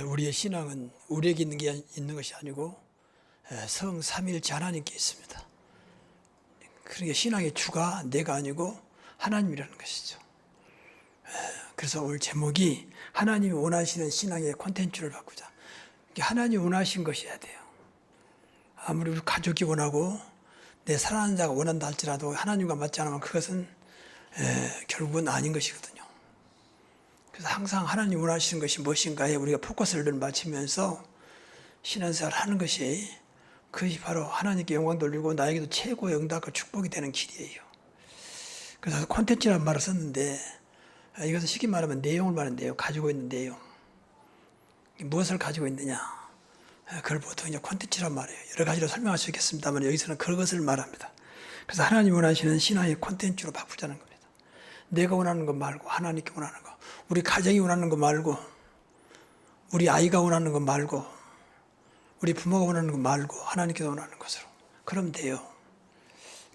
우리의 신앙은 우리에게 있는 것이 아니고 성 삼위일체 하나님께 있습니다. 그러니까 신앙의 주가 내가 아니고 하나님이라는 것이죠. 그래서 오늘 제목이 하나님이 원하시는 신앙의 콘텐츠를 바꾸자. 하나님이 원하신 것이어야 돼요. 아무리 우리 가족이 원하고 내 사랑하는 자가 원한다 할지라도 하나님과 맞지 않으면 그것은 결국은 아닌 것이거든요. 그래서 항상 하나님 원하시는 것이 무엇인가에 우리가 포커스를 맞추면서 신앙생활을 하는 것이 그것이 바로 하나님께 영광 돌리고 나에게도 최고의 응답과 축복이 되는 길이에요. 그래서 콘텐츠라는 말을 썼는데 이것은 쉽게 말하면 내용을 말하는데요. 가지고 있는 내용. 무엇을 가지고 있느냐. 그걸 보통 이제 콘텐츠란 말이에요. 여러 가지로 설명할 수 있겠습니다만 여기서는 그것을 말합니다. 그래서 하나님 원하시는 신앙의 콘텐츠로 바꾸자는 겁니다. 내가 원하는 것 말고 하나님께 원하는 것. 우리 가정이 원하는 것 말고 우리 아이가 원하는 것 말고 우리 부모가 원하는 것 말고 하나님께서 원하는 것으로. 그러면 돼요.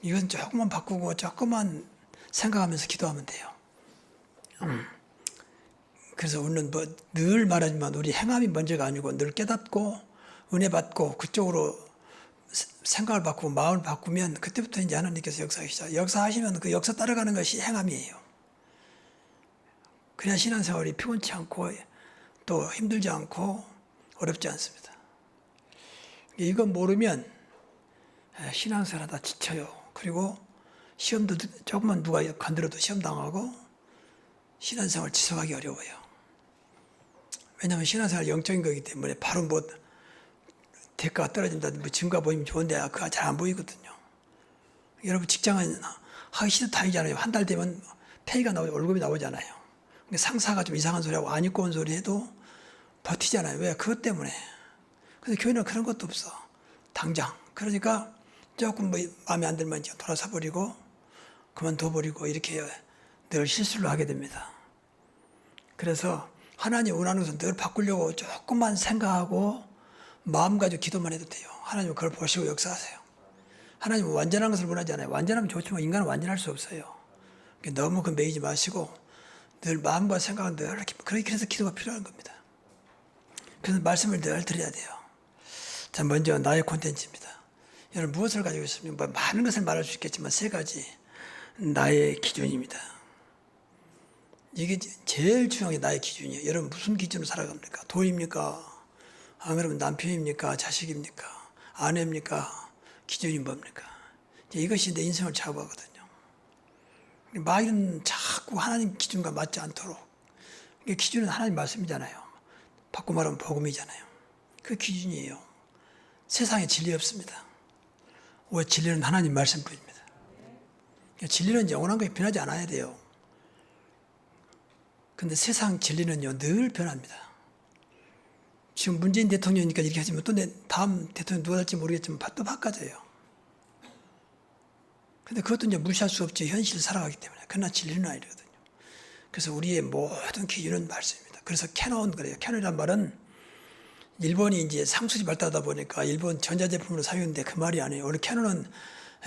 이건 조금만 바꾸고 조금만 생각하면서 기도하면 돼요. 그래서 우리는 늘 말하지만 우리 행함이 먼저가 아니고 늘 깨닫고 은혜 받고 그쪽으로 생각을 바꾸고 마음을 바꾸면 그때부터 이제 하나님께서 역사하시죠. 역사하시면 그 역사 따라가는 것이 행함이에요. 그래야 신앙생활이 피곤치 않고 또 힘들지 않고 어렵지 않습니다. 이건 모르면 신앙생활하다 지쳐요. 그리고 시험도 조금만 누가 건드려도 시험 당하고 신앙생활 지속하기 어려워요. 왜냐하면 신앙생활 영적인 거기 때문에 바로 대가가 떨어진다든지 증거 보이면 좋은데 그거 잘 안 보이거든요. 여러분 직장은 하기 싫어 다니잖아요. 한 달 되면 페이가 나오고 월급이 나오잖아요. 상사가 좀 이상한 소리하고 안 입고 온 소리 해도 버티잖아요. 왜? 그것 때문에. 근데 교회는 그런 것도 없어. 당장. 그러니까 조금 마음에 안 들면 이제 돌아서 버리고 그만둬버리고 이렇게 늘 실수를 하게 됩니다. 그래서 하나님 원하는 것은 늘 바꾸려고 조금만 생각하고 마음 가지고 기도만 해도 돼요. 하나님은 그걸 보시고 역사하세요. 하나님은 완전한 것을 원하지 않아요. 완전하면 좋지만 인간은 완전할 수 없어요. 너무 매이지 마시고 늘 마음과 생각은 늘 이렇게 그래서 기도가 필요한 겁니다. 그래서 말씀을 늘 드려야 돼요. 자, 먼저 나의 콘텐츠입니다. 여러분 무엇을 가지고 있으면 많은 것을 말할 수 있겠지만 세 가지 나의 기준입니다. 이게 제일 중요한 게 나의 기준이에요. 여러분 무슨 기준으로 살아갑니까? 돈입니까? 안 그러면 남편입니까? 자식입니까? 아내입니까? 기준이 뭡니까? 이것이 내 인생을 좌우하거든요. 마귀는 자꾸 하나님 기준과 맞지 않도록. 기준은 하나님 말씀이잖아요. 바꿔 말하면 복음이잖아요. 그 기준이에요. 세상에 진리 없습니다. 왜? 진리는 하나님 말씀뿐입니다. 진리는 영원한 것이 변하지 않아야 돼요. 근데 세상 진리는요 늘 변합니다. 지금 문재인 대통령이니까 이렇게 하지만 또 다음 대통령 누가 될지 모르겠지만 또 바꿔져요. 근데 그것도 이제 무시할 수 없지. 현실을 살아가기 때문에. 그러나 진리는 아니거든요. 그래서 우리의 모든 기준은 말씀입니다. 그래서 캐논 그래요. 캐논이란 말은 일본이 이제 상술이 발달하다 보니까 일본 전자제품으로 사용했는데 그 말이 아니에요. 원래 캐논은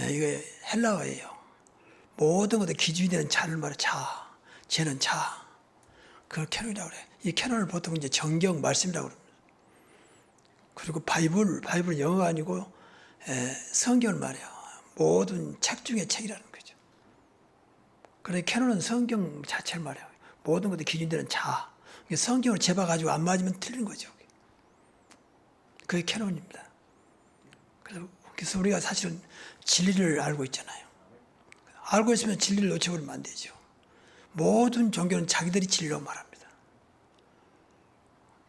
이게 헬라어예요. 모든 것에 기준이 되는 자를 말해. 자. 쟤는 자. 그걸 캐논이라고 그래요. 이 캐논을 보통 이제 정경 말씀이라고 그럽니다. 그리고 바이블은 영어가 아니고 성경을 말해요. 모든 책 중에 책이라는 거죠. 그래서 캐논은 성경 자체를 말해요. 모든 것에 기준되는 자. 성경을 재봐가지고 안 맞으면 틀린 거죠. 그게 캐논입니다. 그래서 우리가 사실은 진리를 알고 있잖아요. 알고 있으면 진리를 놓쳐버리면 안 되죠. 모든 종교는 자기들이 진리라고 말합니다.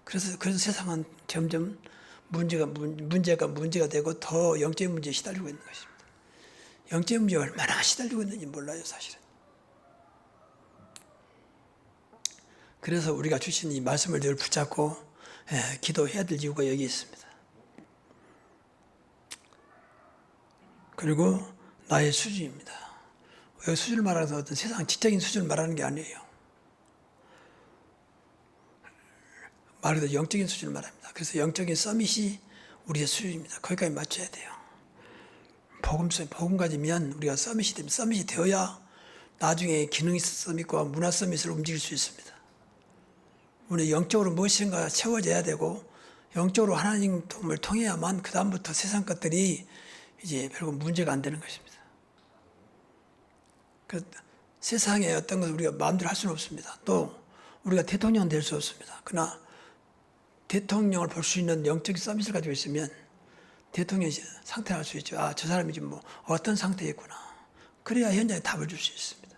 그래서 세상은 점점 문제가 되고 더 영적인 문제에 시달리고 있는 것입니다. 영적인 문제에 얼마나 시달리고 있는지 몰라요, 사실은. 그래서 우리가 주신 이 말씀을 늘 붙잡고 기도해야 될 이유가 여기 있습니다. 그리고 나의 수준입니다. 여기 수준을 말하면서 어떤 세상 지적인 수준을 말하는 게 아니에요. 말 그대로 영적인 수준을 말합니다. 그래서 영적인 서밋이 우리의 수준입니다. 거기까지 맞춰야 돼요. 복음 가지면 우리가 서밋이 되어야 나중에 기능 서밋과 문화 서밋을 움직일 수 있습니다. 우리 영적으로 무엇인가 채워져야 되고 영적으로 하나님을 통해야만 그 다음부터 세상 것들이 이제 별로 문제가 안 되는 것입니다. 그 세상에 어떤 것을 우리가 마음대로 할 수는 없습니다. 또 우리가 대통령은 될 수 없습니다. 그러나 대통령을 볼 수 있는 영적인 서비스를 가지고 있으면 대통령이 상태할 수 있죠. 아, 저 사람이 지금 뭐 어떤 상태에 있구나. 그래야 현장에 답을 줄 수 있습니다.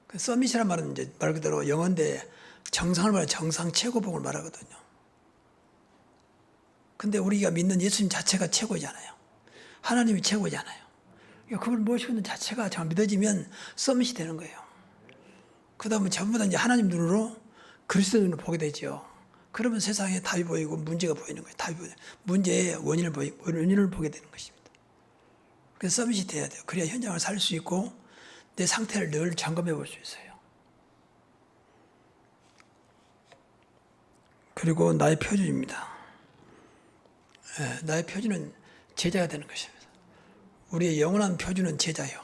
그 서밋이란 말은 이제 말 그대로 영어인데 정상을 말해 정상 최고봉을 말하거든요. 근데 우리가 믿는 예수님 자체가 최고잖아요. 하나님이 최고잖아요. 그걸 모시고 있는 자체가 잘 믿어지면 서밋이 되는 거예요. 그 다음에 전부 다 이제 하나님 눈으로 그리스도 눈으로 보게 되죠. 그러면 세상에 답이 보이고 문제가 보이는 거예요. 답이 보이는 문제의 원인을 보게 되는 것입니다. 그래서 서밋이 돼야 돼요. 그래야 현장을 살 수 있고 내 상태를 늘 점검해 볼 수 있어요. 그리고 나의 표준입니다. 나의 표준은 제자가 되는 것입니다. 우리의 영원한 표준은 제자요.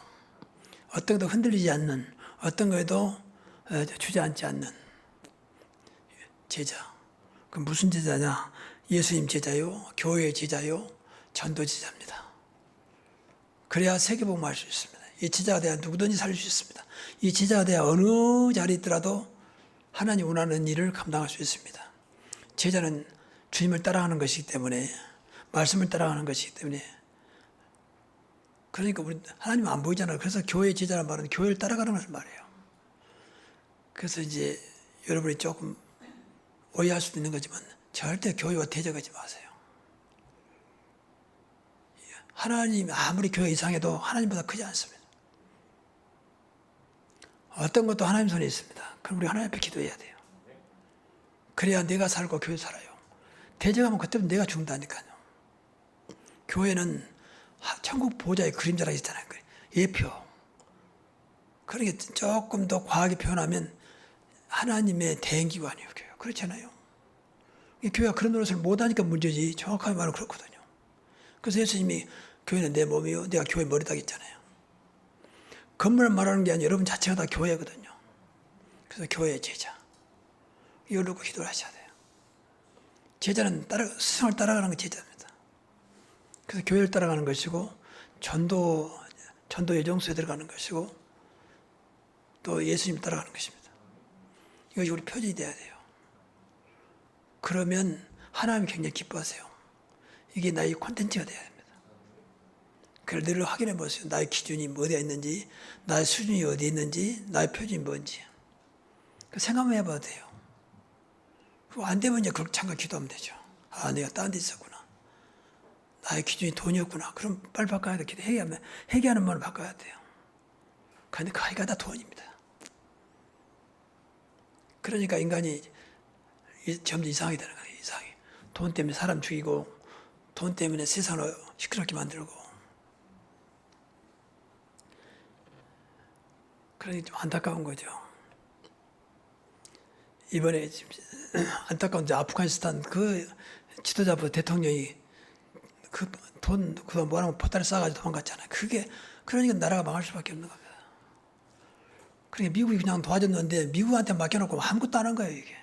어떤 것도 흔들리지 않는, 어떤 것에도 주저앉지 않는 제자. 그 무슨 제자냐? 예수님 제자요, 교회의 제자요, 전도 제자입니다. 그래야 세계복음할 수 있습니다. 이 제자가 돼야 누구든지 살릴 수 있습니다. 이 제자가 돼야 어느 자리에 있더라도 하나님 원하는 일을 감당할 수 있습니다. 제자는 주님을 따라가는 것이기 때문에, 말씀을 따라가는 것이기 때문에, 그러니까 우리 하나님 안 보이잖아요. 그래서 교회 제자란 말은 교회를 따라가는 것을 말해요. 그래서 이제 여러분이 조금 오해할 수도 있는 거지만 절대 교회와 대적하지 마세요. 하나님 아무리 교회 이상해도 하나님보다 크지 않습니다. 어떤 것도 하나님 손에 있습니다. 그럼 우리 하나님 앞에 기도해야 돼요. 그래야 내가 살고 교회 살아요. 대적하면 그때부터 내가 죽는다니까요. 교회는 천국 보호자의 그림자라 했잖아요. 예표. 그러니까 조금 더 과하게 표현하면 하나님의 대행기관이에요. 교회가. 그렇잖아요. 교회가 그런 노릇을 못하니까 문제지. 정확하게 말하면 그렇거든요. 그래서 예수님이 교회는 내 몸이요, 내가 교회 머리다 했잖아요. 건물을 말하는 게 아니라 여러분 자체가 다 교회거든요. 그래서 교회의 제자. 이걸 놓고 기도를 하셔야 돼요. 제자는 스승을 따라가는 게 제자입니다. 그래서 교회를 따라가는 것이고 전도 예정소에 들어가는 것이고 또 예수님 따라가는 것입니다. 이것이 우리 표준이 돼야 돼요. 그러면 하나님이 굉장히 기뻐하세요. 이게 나의 콘텐츠가 돼야 됩니다. 그걸 늘 확인해 보세요. 나의 기준이 어디에 있는지, 나의 수준이 어디에 있는지, 나의 표준이 뭔지. 생각만 해봐도 돼요. 안 되면 이제 그렇게 잠깐 기도하면 되죠. 아, 내가 딴 데 있었구나. 나의 기준이 돈이었구나. 그럼 빨리 바꿔야 돼. 회개하는 말을 바꿔야 돼요. 그런데 가기가 다 돈입니다. 그러니까 인간이 점점 이상하게 되는 거예요. 이상해. 돈 때문에 사람 죽이고, 돈 때문에 세상을 시끄럽게 만들고. 그러니 좀 안타까운 거죠. 이번에 안타까운 아프가니스탄 그 지도자부 대통령이 그거 뭐라고 포탈을 쌓아가지고 도망갔잖아요. 그러니까 나라가 망할 수밖에 없는 겁니다. 그러니까 미국이 그냥 도와줬는데 미국한테 맡겨놓고 아무것도 안 한 거예요, 이게.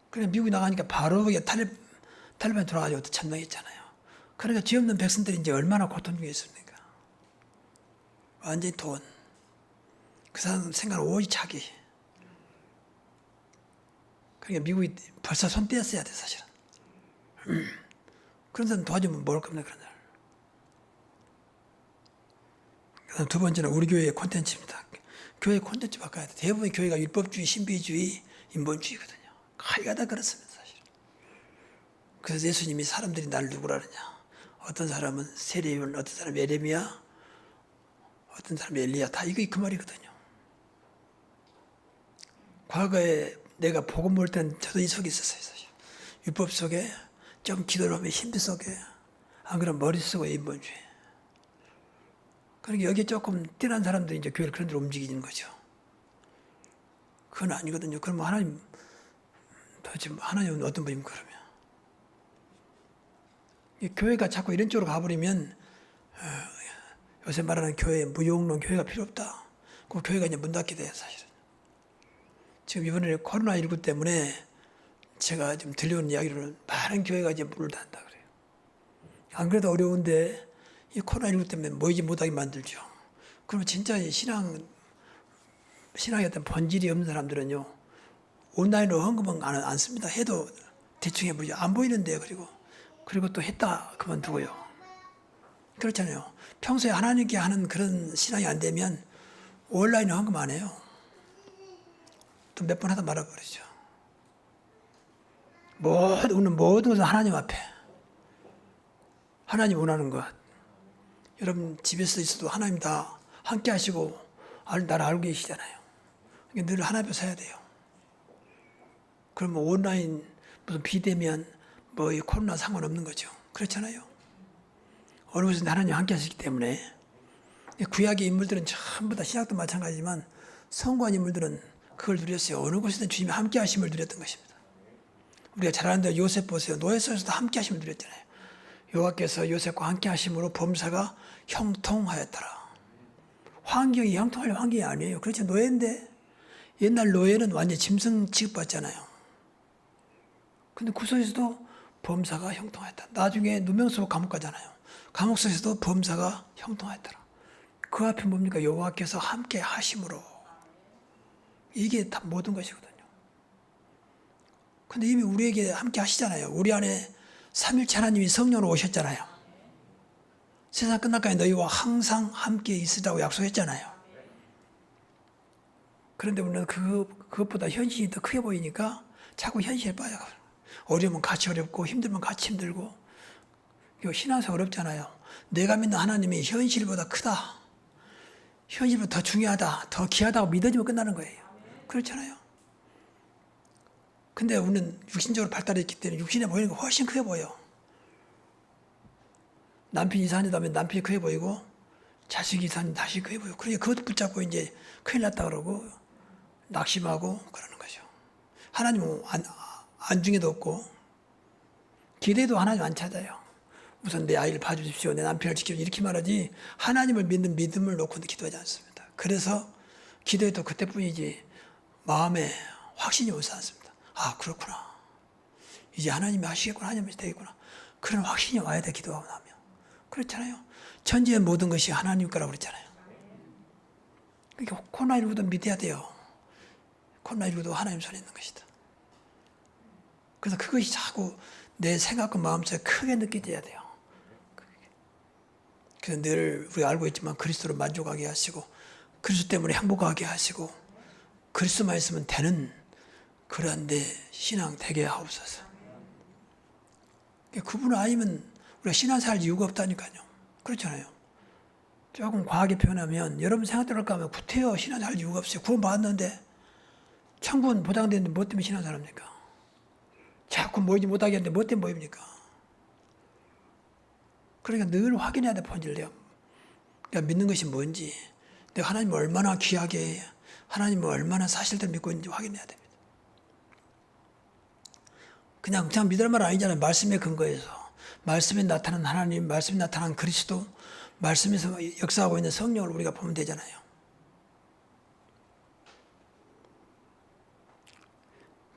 그러니까 미국이 나가니까 바로 탈레반이 돌아가지고 천명했잖아요. 그러니까 죄 없는 백성들이 이제 얼마나 고통 중에 있습니까? 완전히 돈. 그 사람 생각은 오직 자기. 그러니까 미국이 벌써 손 떼었어야 돼, 사실은. 그런 사람 도와주면 뭘 겁니까, 그런 사람. 그다음 두 번째는 우리 교회의 콘텐츠입니다. 교회 콘텐츠 바꿔야 돼. 대부분 교회가 율법주의, 신비주의, 인본주의거든요. 가위가 다 그렇습니다, 사실. 그래서 예수님이 사람들이 나를 누구라 그러냐. 어떤 사람은 세례요한, 어떤 사람은 예레미야, 어떤 사람은 엘리야. 다 이거 그 말이거든요. 과거에 내가 복음 볼 때는 저도 이 속에 있었어요, 사실. 율법 속에, 좀 기도를 하면 힘들 속에, 안 그러면 머리 쓰고 인본주의. 그러니까 여기에 조금 뛰어난 사람들이 이제 교회를 그런 데로 움직이는 거죠. 그건 아니거든요. 그러면 하나님, 도대체 하나님은 어떤 분입니까, 그러면? 교회가 자꾸 이런 쪽으로 가버리면, 요새 말하는 교회, 무용론 교회가 필요 없다. 그 교회가 이제 문 닫게 돼요, 사실은. 지금 이번에 코로나19 때문에 제가 지금 들려오는 이야기로는 많은 교회가 이제 문을 닫는다 그래요. 안 그래도 어려운데 이 코로나19 때문에 모이지 못하게 만들죠. 그러면 진짜 신앙의 어떤 본질이 없는 사람들은요, 온라인으로 헌금은 안 씁니다. 해도 대충 해보죠. 안 보이는데, 그리고 또 했다 그만두고요. 그렇잖아요. 평소에 하나님께 하는 그런 신앙이 안 되면 온라인에 헌금 안 해요. 또 몇 번 하다 말아버리죠. 모든 것은 하나님 앞에. 하나님 원하는 것. 여러분 집에서 있어도 하나님 다 함께 하시고 나를 알고 계시잖아요. 늘 하나님 앞에 서야 돼요. 그러면 온라인 무슨 비대면 이 코로나 상관없는 거죠. 그렇잖아요. 어느 곳에서 하나님 함께 하시기 때문에 구약의 인물들은 전부 다 신약도 마찬가지지만 성공한 인물들은 그걸 누렸어요. 어느 곳에든 주님이 함께 하심을 누렸던 것입니다. 우리가 잘 아는 대로 요셉 보세요. 노예 속에서도 함께 하심을 누렸잖아요. 여호와께서 요셉과 함께 하심으로 범사가 형통하였더라. 환경이 형통할 환경이 아니에요. 그렇죠. 노예인데 옛날 노예는 완전 짐승 취급받잖아요. 근데 그 속에서도 범사가 형통하였다. 나중에 누명소 감옥 가잖아요. 감옥 속에서도 범사가 형통하였더라. 그 앞에 뭡니까? 여호와께서 함께 하심으로. 이게 다 모든 것이거든요. 근데 이미 우리에게 함께 하시잖아요. 우리 안에 삼일체 하나님이 성령으로 오셨잖아요. 세상 끝날까지 너희와 항상 함께 있으라고 약속했잖아요. 그런데 우리는 그것보다 현실이 더 크게 보이니까 자꾸 현실에 빠져가요. 어려우면 같이 어렵고 힘들면 같이 힘들고. 신앙생활 어렵잖아요. 내가 믿는 하나님이 현실보다 크다. 현실보다 더 중요하다. 더 귀하다고 믿어지면 끝나는 거예요. 그렇잖아요. 근데 우리는 육신적으로 발달했기 때문에 육신에 보이는 게 훨씬 크게 보여. 남편이 이상하다면 남편이 크게 보이고 자식이 이상하면 다시 크게 보이고. 그러니까 그것도 붙잡고 이제 큰일 났다 그러고 낙심하고 그러는 거죠. 하나님은 안중에도 없고 기대도 하나님 안 찾아요. 우선 내 아이를 봐주십시오. 내 남편을 지켜주십시오. 이렇게 말하지 하나님을 믿는 믿음을 놓고는 기도하지 않습니다. 그래서 기도해도 그때뿐이지 마음에 확신이 오지 않습니다. 아 그렇구나. 이제 하나님이 하시겠구나. 하나님이 되겠구나. 그런 확신이 와야 돼. 기도하고 나면. 그렇잖아요. 천지의 모든 것이 하나님 거라고 그랬잖아요. 그러니까 코로나19도 믿어야 돼요. 코로나19도 하나님 손에 있는 것이다. 그래서 그것이 자꾸 내 생각과 마음속에 크게 느껴져야 돼요. 그래서 늘 우리가 알고 있지만 그리스도로 만족하게 하시고 그리스도 때문에 행복하게 하시고 그리스도만 있으면 되는 그러한 내 신앙 되게 하옵소서. 그분 아니면 우리가 신앙생활 이유가 없다니까요. 그렇잖아요. 조금 과하게 표현하면 여러분 생각대로 할까 하면 구태여 신앙생활 이유가 없어요. 구원 받았는데 천국은 보장되는데 뭐 때문에 신앙생활 합니까? 자꾸 모이지 못하게 하는데 뭐 때문에 모입니까? 그러니까 늘 확인해야 돼, 본질이요. 그러니까 믿는 것이 뭔지, 내가 하나님을 얼마나 귀하게, 하나님을 얼마나 사실대로 믿고 있는지 확인해야 됩니다. 그냥 믿을 말 아니잖아요. 말씀에 근거해서. 말씀에 나타난 하나님, 말씀에 나타난 그리스도, 말씀에서 역사하고 있는 성령을 우리가 보면 되잖아요.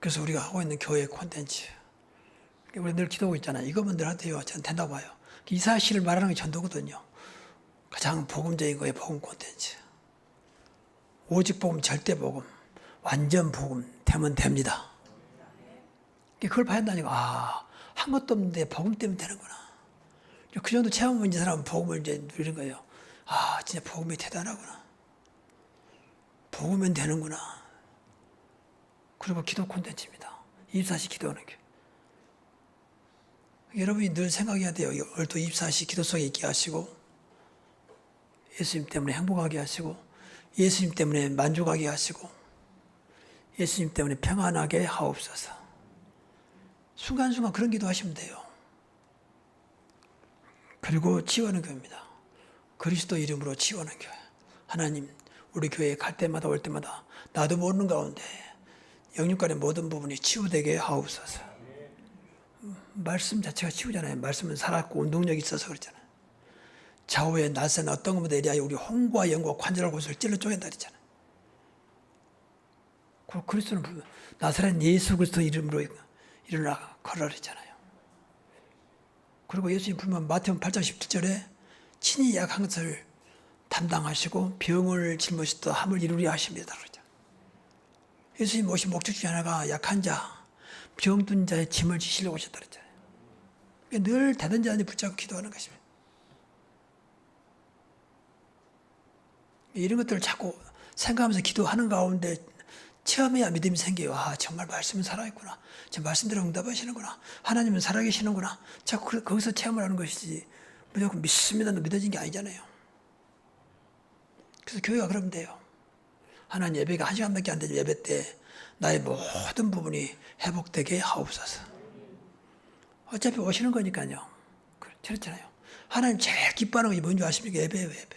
그래서 우리가 하고 있는 교회 콘텐츠. 우리 늘 기도하고 있잖아요. 이거면 늘 하대요. 전 된다고 봐요. 이 사실을 말하는 게 전도거든요. 가장 복음적인 거예요. 복음 콘텐츠. 오직 복음, 절대 복음, 완전 복음 되면 됩니다. 그걸 봐야 한다니까. 한 것도 없는데 복음 때문에 되는구나. 그 정도 체험을 이제 사람은 복음을 이제 누리는 거예요. 진짜 복음이 대단하구나. 복음은 되는구나. 그리고 기도 콘텐츠입니다. 24시 기도하는 게. 여러분이 늘 생각해야 돼요. 오늘도 24시 기도 속에 있게 하시고 예수님 때문에 행복하게 하시고 예수님 때문에 만족하게 하시고 예수님 때문에 평안하게 하옵소서. 순간순간 그런 기도 하시면 돼요. 그리고 치유하는 교회입니다. 그리스도 이름으로 치유하는 교회. 하나님 우리 교회에 갈 때마다 올 때마다 나도 모르는 가운데 영육간의 모든 부분이 치유되게 하옵소서. 말씀 자체가 치유잖아요. 말씀은 살았고 운동력이 있어서 그렇잖아요. 좌우에 낯선 어떤 것보다 이리하여 우리 홍과 영과 관절과 곳을 찔러 쪼갠다 그랬잖아요. 그리스도는 나사렛 예수 그리스도 이름으로 일어나 걸어라 했잖아요. 그리고 예수님 부르면 마태복음 8장 17절에 친히 약한 것을 담당하시고 병을 짊어지다 함을 이루려 하십니다. 그러죠. 예수님 오신 목적 중에 하나가 약한 자, 병든 자의 짐을 지시려고 오셨다 그랬잖아요. 늘 대든 자한테 붙잡고 기도하는 것입니다. 이런 것들을 자꾸 생각하면서 기도하는 가운데 체험해야 믿음이 생겨요. 아, 정말 말씀은 살아있구나. 제 말씀대로 응답하시는구나. 하나님은 살아계시는구나. 자꾸 거기서 체험을 하는 것이지 무조건 믿습니다. 믿어진 게 아니잖아요. 그래서 교회가 그러면 돼요. 하나님 예배가 1시간밖에 안 되죠. 예배 때 나의 모든 부분이 회복되게 하옵소서. 어차피 오시는 거니까요. 그렇잖아요. 하나님 제일 기뻐하는 것이 뭔지 아십니까? 예배예요, 예배.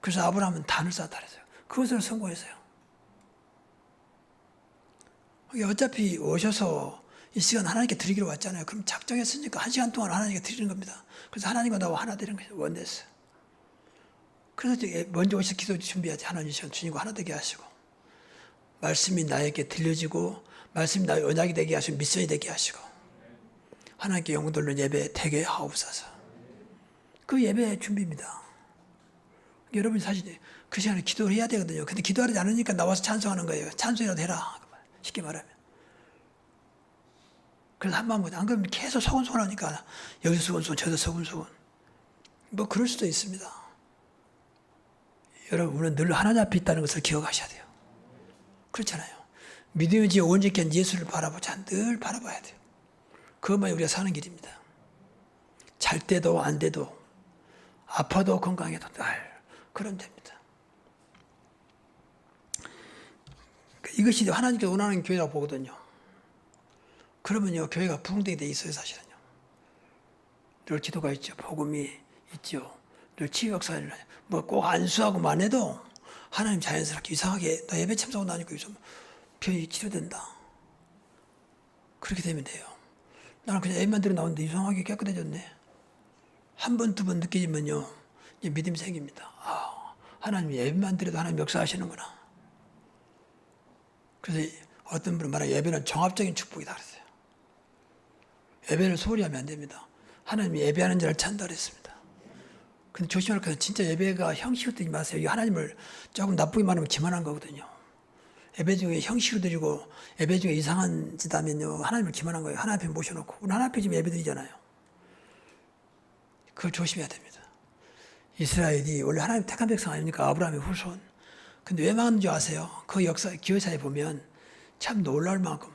그래서 아브라함은 단을 쌓았다 그랬어요. 그것으로 성공했어요. 어차피 오셔서 이 시간 하나님께 드리기로 왔잖아요. 그럼 작정했으니까 1시간 동안 하나님께 드리는 겁니다. 그래서 하나님과 나와 하나 되는 것이 원됐어요. 그래서 먼저 오셔서 기도 준비하지. 하나님 시간 주님과 하나 되게 하시고 말씀이 나에게 들려지고 말씀이 나의 언약이 되게 하시고 미션이 되게 하시고 하나님께 영광 돌리는 예배 되게 하옵소서. 그 예배의 준비입니다. 여러분이 사실 그 시간에 기도를 해야 되거든요. 근데 기도하지 않으니까 나와서 찬송하는 거예요. 찬송이라도 해라. 쉽게 말하면. 그래서 한번 보자. 안 그러면 계속 소곤소곤 하니까 여기서 소곤소곤 저기서 소곤소곤. 뭐 그럴 수도 있습니다. 여러분 우리는 늘 하나님 앞에 있다는 것을 기억하셔야 돼요. 그렇잖아요. 믿음의 지 온전케 예수를 바라보자. 늘 바라봐야 돼요. 그것만이 우리가 사는 길입니다. 잘 때도 안 돼도 아파도 건강해도 늘 그러면 됩니다. 이것이 하나님께서 원하는 교회라고 보거든요. 그러면요, 교회가 부흥되게 돼 있어요, 사실은요. 늘 기도가 있죠. 복음이 있죠. 늘 치유 역사를, 뭐 꼭 안수하고만 해도 하나님 자연스럽게 이상하게 나 예배 참석하고 나니까 요즘 병이 치료된다. 그렇게 되면 돼요. 나는 그냥 예배만 들어 나오는데 이상하게 깨끗해졌네. 한 번, 두 번 느끼지면요, 이제 믿음이 생깁니다. 아, 하나님 예배만 들어도 하나님 역사하시는구나. 그래서 어떤 분은 말하기에 예배는 종합적인 축복이다 그랬어요. 예배를 소홀히 하면 안 됩니다. 하나님이 예배하는 자를 찬다 그랬습니다. 근데 조심할 것은 진짜 예배가 형식으로 드리지 마세요. 이 하나님을 조금 나쁘게 말하면 기만한 거거든요. 예배 중에 형식으로 드리고 예배 중에 이상한 짓 하면요, 하나님을 기만한 거예요. 하나님 앞에 모셔놓고. 우리 하나님 앞에 지금 예배 드리잖아요. 그걸 조심해야 됩니다. 이스라엘이 원래 하나님 택한 백성 아닙니까? 아브라함의 후손. 근데 왜 망한 줄 아세요? 그 역사, 기회사에 보면 참 놀라울 만큼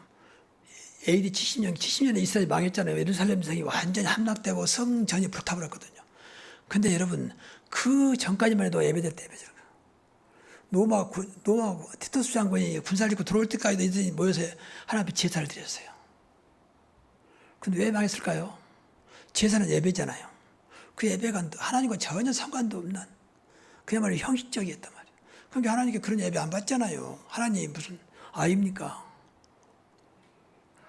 AD 70년에 이스라엘이 망했잖아요. 예루살렘 성이 완전히 함락되고 성전이 불타버렸거든요. 근데 여러분, 그 전까지만 해도 예배될 때 예배죠. 노마 티투스 장군이 군사를 입고 들어올 때까지도 이들이 모여서 하나님 앞에 제사를 드렸어요. 근데 왜 망했을까요? 제사는 예배잖아요. 그 예배가 하나님과 전혀 상관도 없는 그야말로 형식적이었단 말이에요. 그러니까 하나님께 그런 예배 안 받잖아요. 하나님 무슨 아입니까?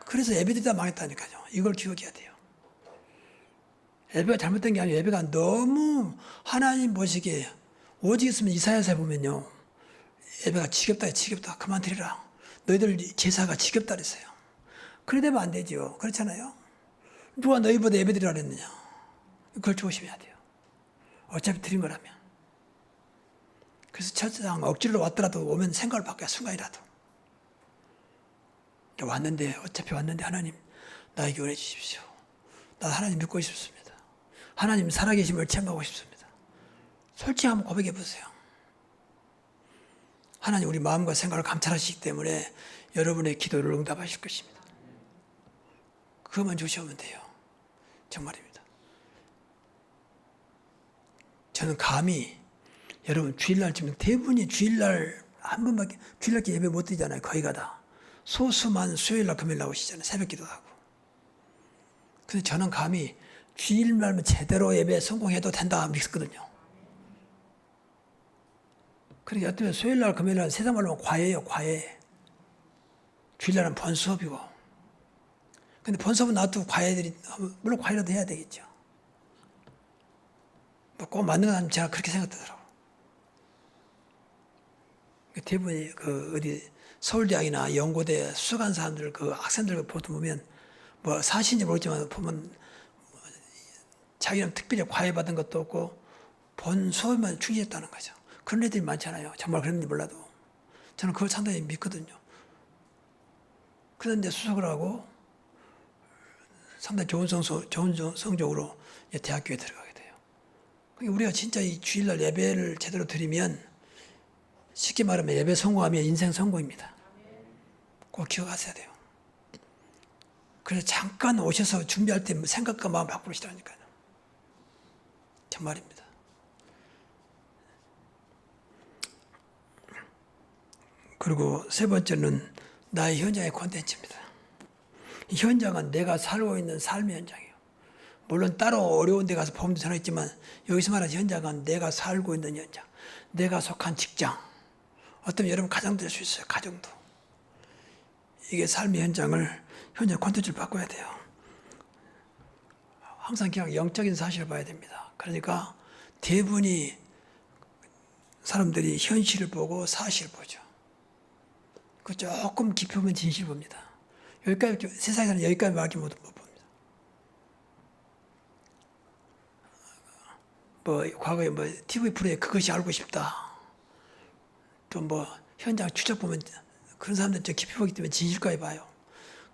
그래서 예배드리다 망했다니까요. 이걸 기억해야 돼요. 예배가 잘못된 게 아니고 예배가 너무 하나님 보시기에 오직 있으면 이사야서에 보면요. 예배가 지겹다. 그만 드리라. 너희들 제사가 지겹다 그랬어요. 그래 되면 안 되죠. 그렇잖아요. 누가 너희보다 예배 드리라 그랬느냐. 그걸 조심해야 돼요. 어차피 드린 거라면. 그래서 첫장 억지로 왔더라도 오면 생각을 바꿔야 순간이라도. 어차피 왔는데 하나님 나에게 은혜 주십시오. 나 하나님 믿고 싶습니다. 하나님 살아계심을 체험하고 싶습니다. 솔직히 한번 고백해 보세요. 하나님 우리 마음과 생각을 감찰하시기 때문에 여러분의 기도를 응답하실 것입니다. 그것만 조심하면 돼요. 정말입니다. 저는 감히 여러분 주일날 지금 대부분이 주일날 한 번밖에 주일날 예배 못 드리잖아요. 거의가 다. 소수만 수요일날 금요일 나오시잖아요. 새벽기도 하고. 근데 저는 감히 주일날만 제대로 예배에 성공해도 된다 믿거든요. 그러니까 어쩌면 수요일날 금요일날 세상 말로 하면 과외예요. 과외. 주일날은 본수업이고. 근데 본수업은 놔두고 과외들이 물론 과외라도 해야 되겠죠. 뭐 꼭 맞는 건 제가 그렇게 생각되더라고요. 대부분 어디 서울대학이나 연고대 수석한 사람들 학생들 보통 보면 뭐 사실인지 모르지만 보면 자기는 특별히 과외받은 것도 없고 본 수업만 충실했다는 거죠. 그런 애들이 많잖아요. 정말 그런지 몰라도 저는 그걸 상당히 믿거든요. 그런데 수석을 하고 상당히 좋은 성적으로 대학교에 들어가게 돼요. 그러니까 우리가 진짜 이 주일날 예배를 제대로 드리면 쉽게 말하면 예배 성공하면 인생 성공입니다. 꼭 기억하셔야 돼요. 그래서 잠깐 오셔서 준비할 때 생각과 마음 바꾸시라니까요. 정말입니다. 그리고 세 번째는 나의 현장의 콘텐츠입니다. 이 현장은 내가 살고 있는 삶의 현장이에요. 물론 따로 어려운 데 가서 보험도 전했지만 여기서 말하는 현장은 내가 살고 있는 현장, 내가 속한 직장, 어쩌면 여러분 가정도 될 수 있어요. 가정도. 이게 삶의 현장을 현장 콘텐츠를 바꿔야 돼요. 항상 그냥 영적인 사실을 봐야 됩니다. 그러니까 대부분이 사람들이 현실을 보고 사실을 보죠. 그 조금 깊이 보면 진실을 봅니다. 여기까지, 세상에서는 여기까지 말하지 못 봅니다. 뭐 과거에 뭐 TV 프로에 그것이 알고 싶다. 또 뭐 현장 추적 보면 그런 사람들 좀 깊이 보기 때문에 진실까지 봐요.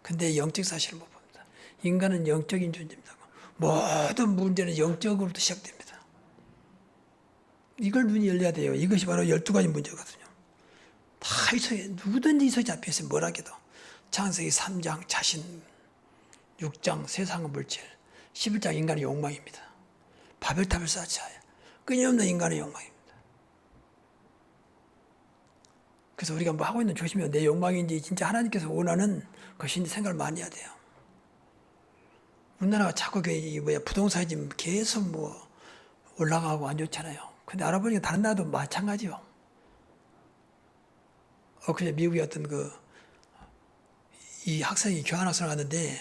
근데 영적 사실을 못 봅니다. 인간은 영적인 존재입니다. 모든 문제는 영적으로부터 시작됩니다. 이걸 눈이 열려야 돼요. 이것이 바로 12가지 문제거든요. 다 이서에 누구든지 이서에 잡혀있어요. 뭘 하게도. 창세기 3장 자신, 6장 세상의 물질, 11장 인간의 욕망입니다. 바벨탑을 쌓지 하여 끊임없는 인간의 욕망입니다. 그래서 우리가 뭐 하고 있는 조심해요. 내 욕망인지 진짜 하나님께서 원하는 것인지 생각을 많이 해야 돼요. 우리나라가 자꾸 부동산이 지금 계속 뭐 올라가고 안 좋잖아요. 근데 알아보니까 다른 나라도 마찬가지요. 그냥 미국의 어떤 이 학생이 교환학생을 갔는데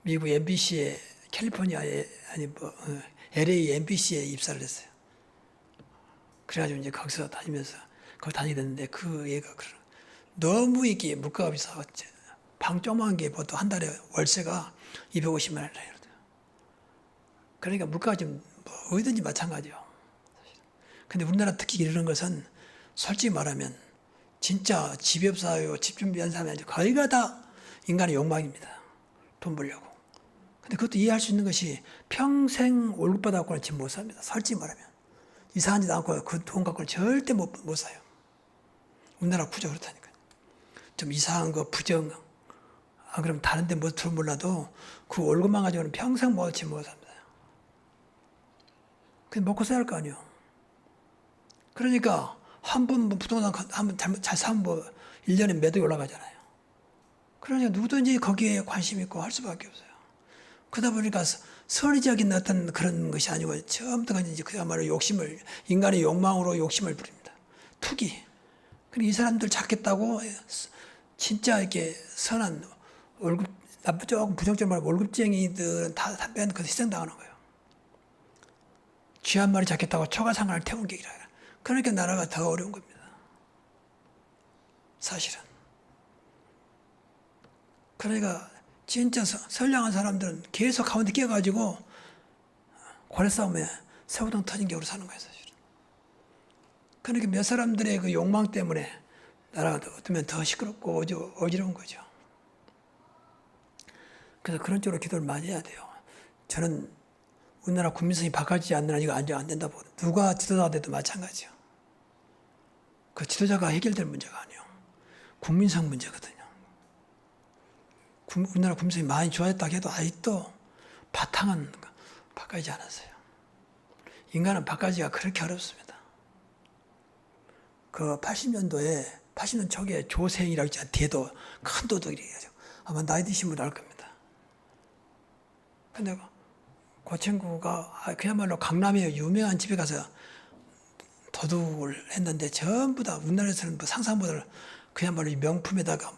미국 MBC에 캘리포니아에 LA MBC에 입사를 했어요. 그래가지고 이제 거기서 다니면서 거기 다니게 됐는데 그 얘가 너무 이게 물가가 비싸고 방 조그만 게 보통 한 달에 월세가 250만 원이라 해요. 그러니까 물가가 좀 어디든지 마찬가지요. 근데 우리나라 특히 이런 것은 솔직히 말하면 진짜 집이 없어요. 집 준비한 사람이 아니고 거의가 다 인간의 욕망입니다. 돈 벌려고. 근데 그것도 이해할 수 있는 것이 평생 월급 받아갖고는 집 못 삽니다. 솔직히 말하면. 이상한 짓 않고 그 돈 갖고는 절대 못 사요. 우리나라 구조 그렇다니까요. 좀 이상한 거 부정. 그럼 다른 데 뭐 들어 몰라도 그 월급만 가지고는 평생 집 못 삽니다. 그냥 먹고 써야 할 거 아니에요. 그러니까 한 번 부동산 한번 잘 사면 1년에 매덕이 올라가잖아요. 그러니까 누구든지 거기에 관심 있고 할 수밖에 없어요. 그러다 보니까 선의적인 어떤 그런 것이 아니고 처음부터 이제 그야말로 인간의 욕망으로 욕심을 부립니다. 투기. 그리고 이 사람들 찾겠다고 진짜 이렇게 선한 월급, 조금 부정적으로 말하면 월급쟁이들은 다 빼는 그 희생당하는 거예요. 쥐 한 마리 잡겠다고 초가상간을 태운 게 아니라. 그러니까 나라가 더 어려운 겁니다. 사실은. 그러니까 진짜 선량한 사람들은 계속 가운데 끼어가지고 고래싸움에 새우등 터진 격으로 사는 거예요, 사실은. 그러니까 몇 사람들의 그 욕망 때문에 나라가 어쩌면 더 시끄럽고 어지러운 거죠. 그래서 그런 쪽으로 기도를 많이 해야 돼요. 저는 우리나라 국민성이 바꿔지지 않는 한 이거 안 된다 보거든요. 누가 지도자가 돼도 마찬가지요. 그 지도자가 해결될 문제가 아니에요. 국민성 문제거든요. 우리나라 국민성이 많이 좋아졌다고 해도 아직도 바탕은 바꿔지지 않았어요. 인간은 바꿔지기가 그렇게 어렵습니다. 그 80년 초기에 조세행이라고 있잖아요. 대도, 큰 도둑이래요. 아마 나이 드신 분들 알 겁니다. 근데 그 친구가 그야말로 강남에 유명한 집에 가서 도둑을 했는데 전부 다 우리나라에서는 상상 못할 그야말로 명품에다가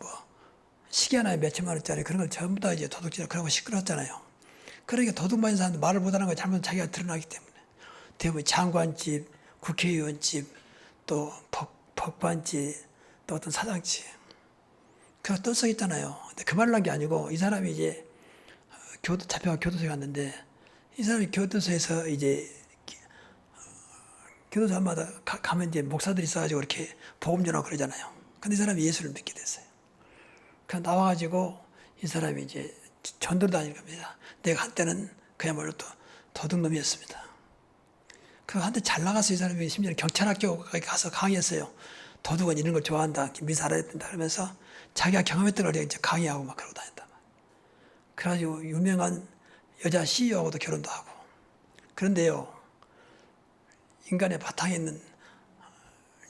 시계 하나에 몇천만 원짜리 그런 걸 전부 다 이제 도둑질하고 그러고 시끄럽잖아요. 그러니까 도둑 맞은 사람도 말을 못하는 걸 잘못 자기가 드러나기 때문에 대부분 장관집, 국회의원집, 또 법관집, 또 어떤 사장치. 그래서 떠썩했잖아요. 근데 그 말을 한 게 아니고 이 사람이 이제 잡혀가 교도소에 갔는데 이 사람이 교도소에서 이제 교도소마다 가면 이제 목사들이 있어가지고 이렇게 복음 전하고 그러잖아요. 근데 이 사람이 예수를 믿게 됐어요. 그래서 나와가지고 이 사람이 이제 전도를 다닐 겁니다. 내가 한때는 그야말로 또 도둑놈이었습니다. 그 한때 잘 나가서 이 사람이 심지어 경찰학교에 가서 강의했어요. 도둑은 이런 걸 좋아한다. 미사 알아야 된다. 그러면서 자기가 경험했던 걸 이제 강의하고 막 그러고 다녔다. 그래가지고 유명한 여자 CEO하고도 결혼도 하고. 그런데요, 인간의 바탕에 있는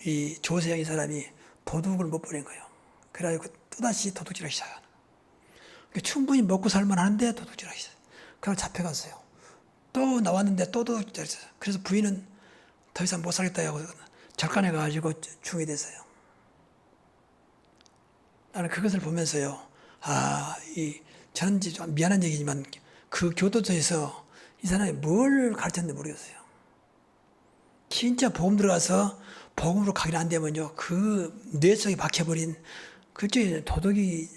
이 조세영 이 사람이 도둑을 못 보낸 거예요. 그래가지고 또다시 도둑질하기 시작하는. 충분히 먹고 살만 하는데 도둑질하기 시작. 그래서 잡혀갔어요. 또 나왔는데 또 도둑질했어요. 그래서 부인은 더 이상 못 살겠다 하고 절간에 가가지고 죽게 됐어요. 나는 그것을 보면서요, 저는 좀 미안한 얘기지만 그 교도소에서 이 사람이 뭘 가르쳤는지 모르겠어요. 진짜 복음 들어가서 복음으로 가긴 안 되면요, 그 뇌 속에 박혀버린 그쪽에 도덕이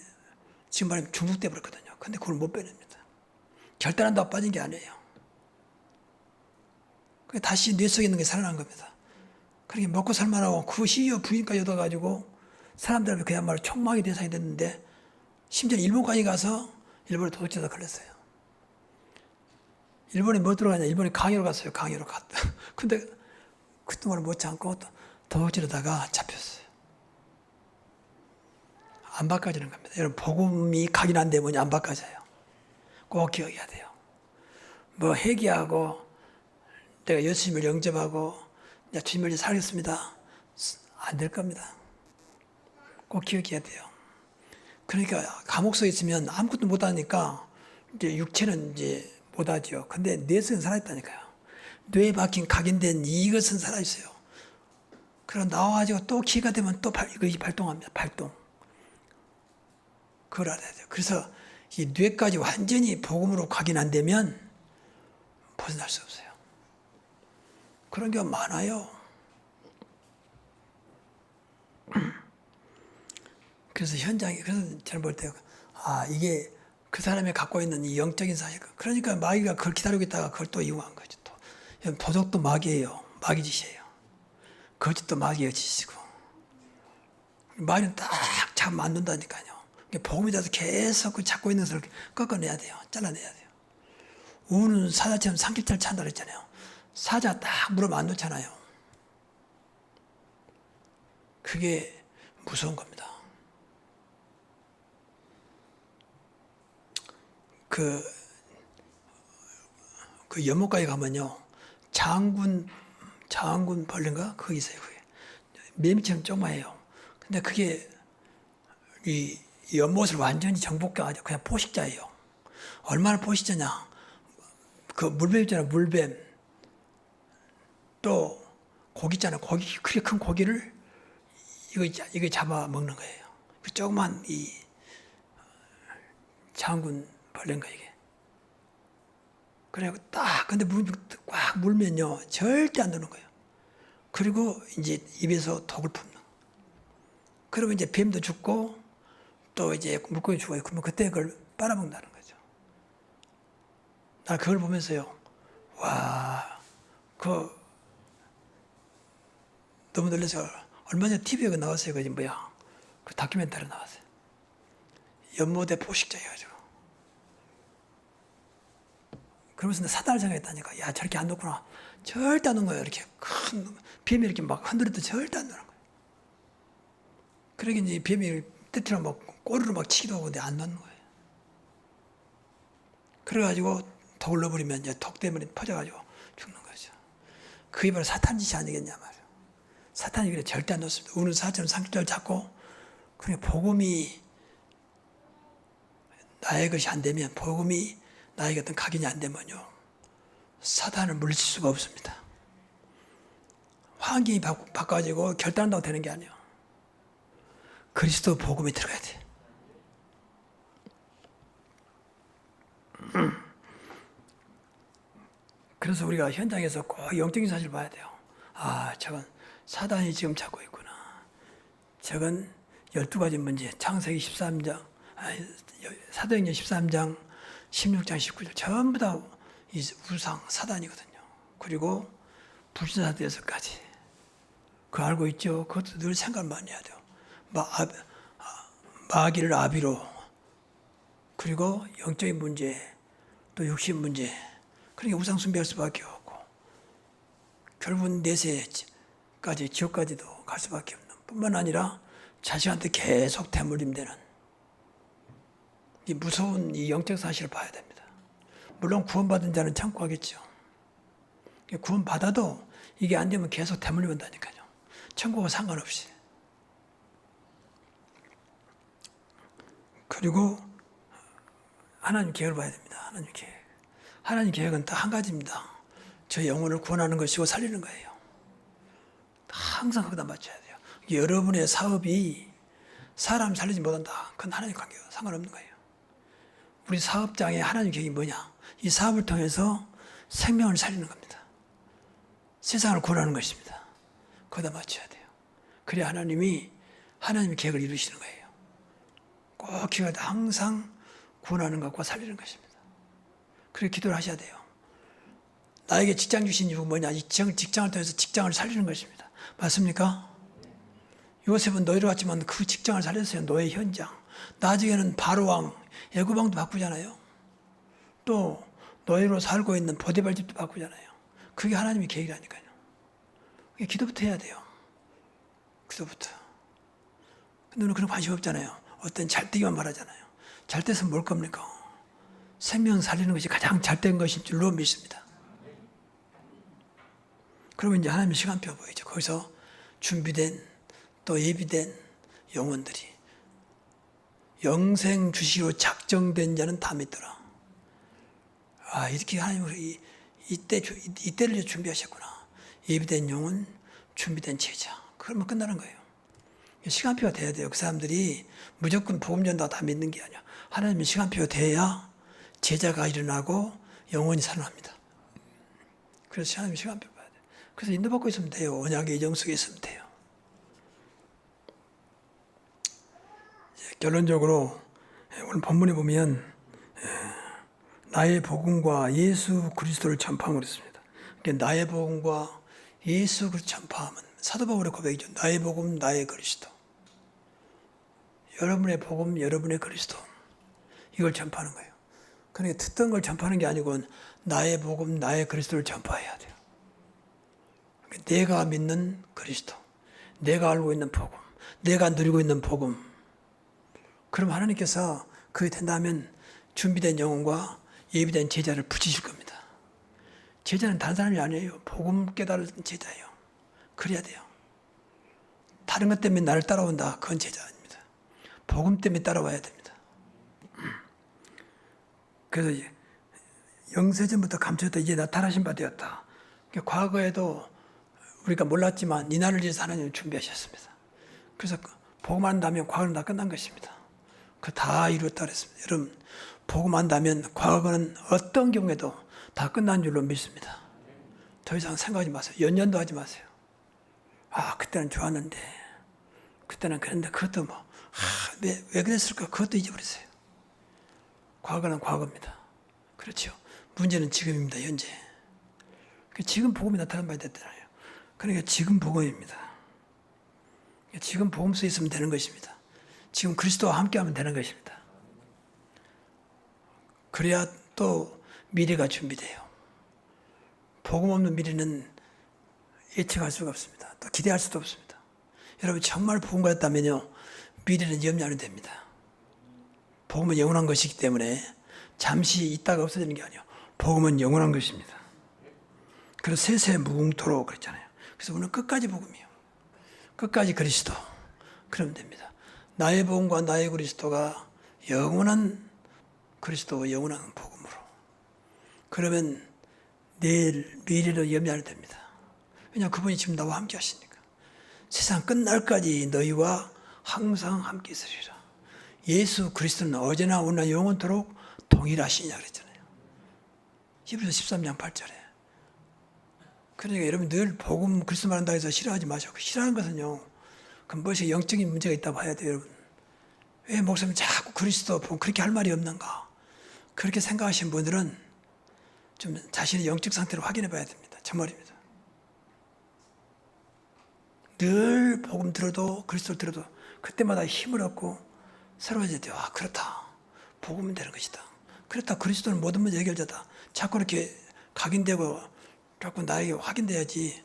지금 말하면 중독돼 버렸거든요. 근데 그걸 못 빼냅니다. 결단한다고 빠진 게 아니에요. 다시 뇌 속에 있는 게 살아난 겁니다. 그렇게 먹고 살만하고 그 CEO 부인까지 얻어가지고 사람들 앞에 그야말로 촉망의 대상이 됐는데 심지어 일본까지 가서 일본에 도둑질에다 걸렸어요. 일본에 뭐 들어가냐? 일본에 강의로 갔어요. 강의로 갔다. 근데 그동안 못 참고 도둑질에다가 잡혔어요. 안 바꿔지는 겁니다. 여러분, 복음이 각인 안 되면 안 바꿔져요. 꼭 기억해야 돼요. 뭐 회개하고 내가 예수님을 영접하고 주님을 위해 살겠습니다. 안 될 겁니다. 꼭 기억해야 돼요. 그러니까 감옥 속에 있으면 아무것도 못 하니까 이제 육체는 이제 못 하죠. 근데 뇌는 살아있다니까요. 뇌에 박힌 각인된 이것은 살아있어요. 그럼 나와가지고 또 기회가 되면 또 이것이 발동합니다. 발동. 그걸 알아야 돼요. 그래서 이 뇌까지 완전히 복음으로 각인 안 되면 벗어날 수 없어요. 그런 경우 많아요. 그래서 현장에, 그래서 저는 볼 때, 이게 그 사람이 갖고 있는 이 영적인 사실. 그러니까 마귀가 그걸 기다리고 있다가 그걸 또 이용한 거죠. 또. 도적도 마귀예요. 마귀 짓이에요. 거짓도 마귀의 짓이고. 마귀는 딱 잡아 만든다니까요. 복음이 돼서 계속 그 잡고 있는 것을 꺾어내야 돼요. 잘라내야 돼요. 우는 사자처럼 삼킬자를 찬다 그랬잖아요. 사자 딱 물어면 안 놓잖아요. 그게 무서운 겁니다. 그 연못가에 가면요, 장군 벌레인가? 거기 있어요. 그게 매미처럼 조그마해요. 근데 그게 이 연못을 완전히 정복해가지고 그냥 포식자예요. 얼마나 포식자냐? 그 물뱀 있잖아요, 물뱀. 또 고기 있잖아요. 고기, 그렇게 큰 고기를 이거 잡아 먹는 거예요. 그 조그만 이 장군 벌레인가 이게. 그래 딱 근데 꽉 물면요 절대 안 도는 거예요. 그리고 이제 입에서 독을 품는. 그러면 이제 뱀도 죽고 또 이제 물고기 죽어요. 그러면 그때 그걸 빨아먹는다는 거죠. 나 그걸 보면서요, 너무 놀라서 얼마 전에 TV에 나왔어요. 그 뭐야, 그 다큐멘터리 나왔어요. 연못의 포식자여가지고. 그러면서 사단을 생각했다니까. 야, 저렇게 안 놓구나. 절대 안 놓은 거예요. 이렇게 큰 뱀이 이렇게 막 흔들어도 절대 안 놓는 거예요. 그러게 이제 뱀이 때때로 막 꼬리로 막 치기도 하고 근데 안 놓는 거예요. 그래가지고 독을 넣어버리면 이제 독 때문에 퍼져가지고 죽는 거죠. 그게 바로 사탄 짓이 아니겠냐 말이에요. 사탄이 그래 절대 안 놓습니다. 우는 사자처럼 삼킬자를 잡고 그냥 복음이 나의 것이 안 되면, 복음이 나에게 어떤 각인이 안 되면요, 사단을 물리칠 수가 없습니다. 환경이 바꿔가지고 결단한다고 되는 게 아니에요. 그리스도 복음이 들어가야 돼. 그래서 우리가 현장에서 꼭 영적인 사실을 봐야 돼요. 저건 사단이 지금 잡고 있구나. 적은 12가지 문제, 창세기 13장, 사도행전 13장, 16장, 19절 전부 다 이 우상, 사단이거든요. 그리고 불신자도 6가지. 그거 알고 있죠? 그것도 늘 생각을 많이 해야 돼요. 마귀를 아비로, 그리고 영적인 문제, 또 육신 문제, 그러니까 우상 숭배할 수밖에 없고, 결국은 내세까지 지옥까지도 갈 수밖에 없는 뿐만 아니라 자식한테 계속 대물림되는 이 무서운 이 영적 사실을 봐야 됩니다. 물론 구원받은 자는 참고하겠죠. 구원받아도 이게 안 되면 계속 대물림한다니까요. 천국과 상관없이. 그리고 하나님 계획을 봐야 됩니다. 하나님 계획. 하나님 계획은 딱 한 가지입니다. 저 영혼을 구원하는 것이고 살리는 거예요. 항상 거기다 맞춰야 돼요. 여러분의 사업이 사람 살리지 못한다. 그건 하나님 관계가 상관없는 거예요. 우리 사업장의 하나님 계획이 뭐냐? 이 사업을 통해서 생명을 살리는 겁니다. 세상을 구원하는 것입니다. 거기다 맞춰야 돼요. 그래야 하나님의 계획을 이루시는 거예요. 꼭 기억하되 항상 구원하는 것과 살리는 것입니다. 그렇게 기도를 하셔야 돼요. 나에게 직장 주신 이유가 뭐냐? 이 직장을 통해서 직장을 살리는 것입니다. 맞습니까? 요셉은 노예로 왔지만 그 직장을 살렸어요. 노예 현장. 나중에는 바로왕, 애굽왕도 바꾸잖아요. 또 노예로 살고 있는 보디발 집도 바꾸잖아요. 그게 하나님의 계획이라니까요. 기도부터 해야 돼요. 기도부터. 근데 우리는 그런 관심 없잖아요. 어떤 잘되기만 바라잖아요. 잘돼서 뭘 겁니까? 생명 살리는 것이 가장 잘된 것인 줄로 믿습니다. 그리고 이제 하나님의 시간표 보이죠. 거기서 준비된 또 예비된 영혼들이 영생 주시로 작정된 자는 다 믿더라. 아, 이렇게 하나님이 이때를 준비하셨구나. 예비된 영혼, 준비된 제자. 그러면 끝나는 거예요. 시간표가 돼야 돼요. 그 사람들이 무조건 복음 전다 다 믿는 게 아니야. 하나님의 시간표가 돼야 제자가 일어나고 영혼이 살아납니다. 그래서 하나님의 시간표 봐야 돼요. 그래서 인도받고 있으면 돼요. 언약의 예정 속에 있으면 돼요. 결론적으로 오늘 본문에 보면 나의 복음과 예수 그리스도를 전파함으로 했습니다. 그러니까 나의 복음과 예수 그리스도 전파함은 사도 바울의 고백이죠. 나의 복음, 나의 그리스도. 여러분의 복음, 여러분의 그리스도. 이걸 전파하는 거예요. 그러니까 듣던 걸 전파하는 게 아니고 나의 복음, 나의 그리스도를 전파해야 돼요. 그러니까 내가 믿는 그리스도, 내가 알고 있는 복음, 내가 누리고 있는 복음. 그럼 하나님께서 그게 된다면 준비된 영혼과 예비된 제자를 붙이실 겁니다. 제자는 다른 사람이 아니에요. 복음 깨달은 제자예요. 그래야 돼요. 다른 것 때문에 나를 따라온다. 그건 제자 아닙니다. 복음 때문에 따라와야 됩니다. 그래서 영세전부터 감춰졌다. 이제 나타나신 바 되었다. 과거에도 우리가 몰랐지만 이 날을 위해서 하나님을 준비하셨습니다. 그래서 복음한다면 과거는 다 끝난 것입니다. 그 다 이루었다 그랬습니다. 여러분, 복음한다면 과거는 어떤 경우에도 다 끝난 줄로 믿습니다. 더 이상 생각하지 마세요. 연연도 하지 마세요. 아, 그때는 좋았는데, 그때는 그랬는데, 그것도 왜 그랬을까? 그것도 잊어버리세요. 과거는 과거입니다. 그렇죠. 문제는 지금입니다. 현재. 지금 복음이 나타난 바 됐잖아요. 그러니까 지금 복음입니다. 지금 복음 속에 있으면 되는 것입니다. 지금 그리스도와 함께하면 되는 것입니다. 그래야 또 미래가 준비돼요. 복음 없는 미래는 예측할 수가 없습니다. 또 기대할 수도 없습니다. 여러분 정말 복음 가졌다면요, 미래는 염려 안 해도 됩니다. 복음은 영원한 것이기 때문에 잠시 있다가 없어지는 게 아니에요. 복음은 영원한 것입니다. 그래서 세세 무궁토록 그랬잖아요. 그래서 오늘 끝까지 복음이에요. 끝까지 그리스도. 그러면 됩니다. 나의 복음과 나의 그리스도가 영원한 그리스도와 영원한 복음으로. 그러면 내일 미래로 염려 안 해도 됩니다. 왜냐하면 그분이 지금 나와 함께 하시니까. 세상 끝날까지 너희와 항상 함께 있으리라. 예수 그리스도는 어제나 오늘나 영원토록 동일하시냐 그랬잖아요. 히브리서 13장 8절에. 그러니까 여러분 늘 복음 그리스도 말한다 해서 싫어하지 마시고, 싫어하는 것은요, 그럼 무엇이 영적인 문제가 있다고 봐야 돼요, 여러분. 왜 목사님 자꾸 그리스도 복음 그렇게 할 말이 없는가? 그렇게 생각하시는 분들은 좀 자신의 영적 상태를 확인해 봐야 됩니다. 저 말입니다. 늘 복음 들어도 그리스도를 들어도 그때마다 힘을 얻고 새로워져야 돼요. 아, 그렇다. 복음은 되는 것이다. 그렇다. 그리스도는 모든 문제 해결자다. 자꾸 이렇게 각인되고 자꾸 나에게 확인돼야지.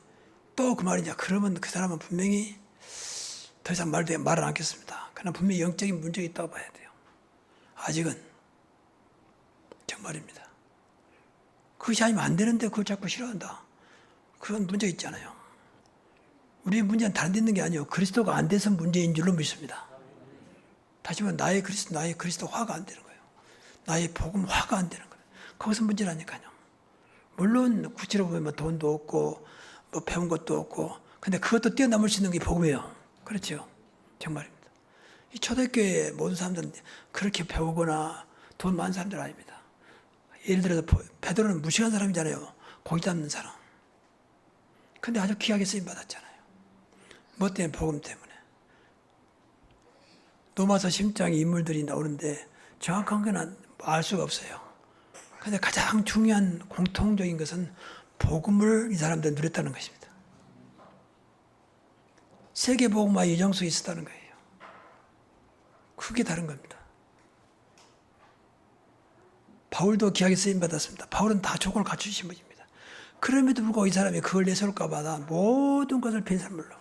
또 그 말이냐. 그러면 그 사람은 분명히 더 이상 말을 않겠습니다. 그러나 분명히 영적인 문제가 있다고 봐야 돼요. 아직은 정말입니다. 그것이 아니면 안 되는데 그걸 자꾸 싫어한다. 그건 문제 있잖아요. 우리의 문제는 다른 데 있는 게 아니에요. 그리스도가 안 돼서 문제인 줄로 믿습니다. 다시 말해 나의 그리스도 화가 안 되는 거예요. 나의 복음 화가 안 되는 거예요. 거기서 문제라니까요. 물론 구체로 보면 돈도 없고 뭐 배운 것도 없고 근데 그것도 뛰어넘을 수 있는 게 복음이에요. 그렇죠? 정말입니다. 이 초대교회 모든 사람들은 그렇게 배우거나 돈 많은 사람들 아닙니다. 예를 들어서 베드로는 무식한 사람이잖아요. 고기 잡는 사람. 근데 아주 귀하게 쓰임 받았잖아요. 뭐 때문에? 복음 때문에. 로마서 10장의 인물들이 나오는데 정확한 건 알 수가 없어요. 근데 가장 중요한 공통적인 것은 복음을 이 사람들은 누렸다는 것입니다. 세계 복음화의 유정속에 있었다는 거예요. 그게 다른 겁니다. 바울도 귀하게 쓰임 받았습니다. 바울은 다 조건을 갖추신 분입니다. 그럼에도 불구하고 이 사람이 그걸 내세울까 봐 모든 것을 배설물로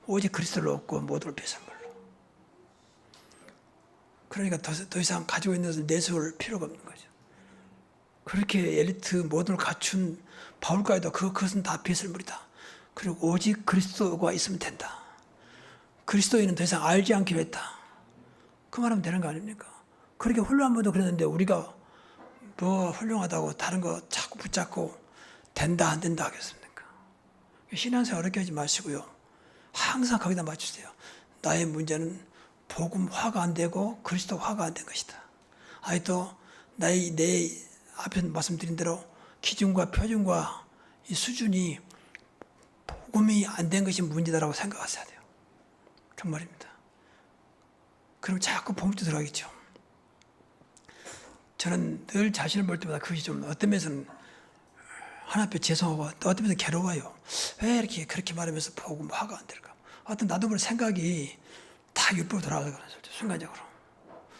오직 그리스도를 얻고 모두를 배설물로. 그러니까 더 이상 가지고 있는 것을 내세울 필요가 없는 거죠. 그렇게 엘리트 모든 걸 갖춘 바울까지도 그것은 다 배설물이다. 그리고 오직 그리스도가 있으면 된다. 그리스도인은 더 이상 알지 않기로 했다. 그 말하면 되는 거 아닙니까? 그렇게 훌륭한 분도 그랬는데 우리가 뭐 훌륭하다고 다른 거 자꾸 붙잡고 된다 안 된다 하겠습니까? 신앙생활 어렵게 하지 마시고요. 항상 거기다 맞추세요. 나의 문제는 복음 화가 안 되고 그리스도 화가 안 된 것이다. 아니 또 내 앞에 말씀드린 대로 기준과 표준과 이 수준이 복음이 안 된 것이 문제다라고 생각하셔야 돼요. 정말입니다. 그럼 자꾸 복음도 들어가겠죠. 저는 늘 자신을 볼 때마다 그것이 좀 어떤 면에서는 하나님 앞에 죄송하고 또 어떤 면에서 괴로워요. 왜 이렇게 그렇게 말하면서 복음 화가 안 될까? 어떤 나도 모르는 생각이 다 율법으로 돌아가거든요.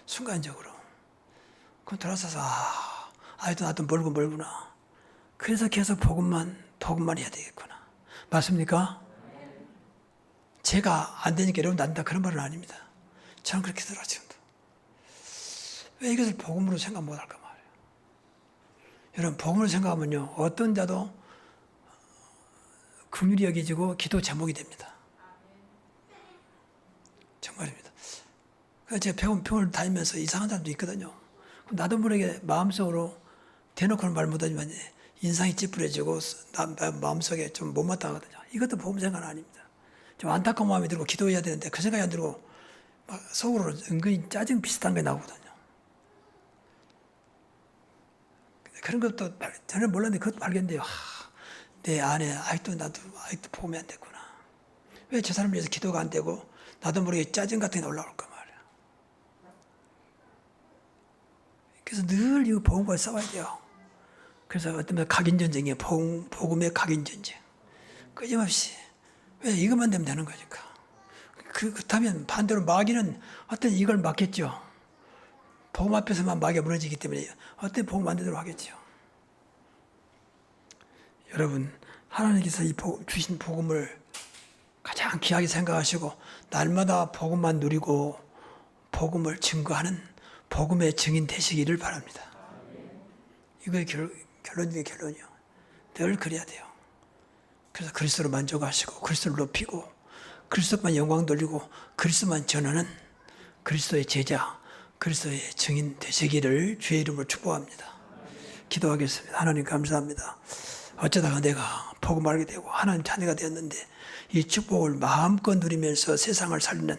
순간적으로. 그럼 돌아서서 아직도 나도 멀구나. 그래서 계속 복음만 해야 되겠구나. 맞습니까? 제가 안 되니까 여러분도 안 된다 그런 말은 아닙니다. 저는 그렇게 들어요 지금도. 왜 이것을 복음으로 생각 못할까 말이에요. 여러분 복음으로 생각하면요 어떤 자도 긍휼히 여겨지고 기도 제목이 됩니다. 정말입니다. 그래서 제가 병원을 다니면서 이상한 사람도 있거든요. 나도 모르게 마음속으로 대놓고는 말 못하지만 인상이 찌푸려지고 마음속에 좀 못마땅하거든요. 이것도 복음 생각은 아닙니다. 좀 안타까운 마음이 들고 기도해야 되는데 그 생각이 안 들고 막 속으로 은근히 짜증 비슷한 게 나오거든요. 그런 것도 전혀 몰랐는데 그것도 발견돼요. 내 안에 나도 복음이 안 됐구나. 왜 저 사람을 위해서 기도가 안 되고 나도 모르게 짜증 같은 게 올라올까 말이야. 그래서 늘 이 복음과 싸워야 돼요. 그래서 어떤 각인전쟁이에요. 복음의 각인전쟁. 끊임없이. 왜 이것만 되면 되는 거니까. 그렇다면 반대로 마귀는 어떤 이걸 막겠죠. 복음 앞에서만 마귀가 무너지기 때문에 어떤 복음 안 되도록 하겠죠. 여러분 하나님께서 주신 복음을 가장 귀하게 생각하시고 날마다 복음만 누리고 복음을 증거하는 복음의 증인 되시기를 바랍니다. 이거의 결론이요. 늘 그래야 돼요. 그래서 그리스도로 만족하시고 그리스도를 높이고 그리스도만 영광 돌리고 그리스도만 전하는 그리스도의 제자, 그리스도의 증인 되시기를 주의 이름으로 축복합니다. 기도하겠습니다. 하나님 감사합니다. 어쩌다가 내가 복음 알게 되고 하나님 자녀가 되었는데 이 축복을 마음껏 누리면서 세상을 살리는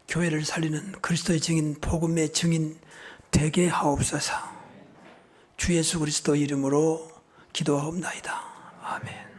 교회를 살리는 그리스도의 증인, 복음의 증인 되게 하옵소서. 주 예수 그리스도 이름으로 기도하옵나이다. 아멘.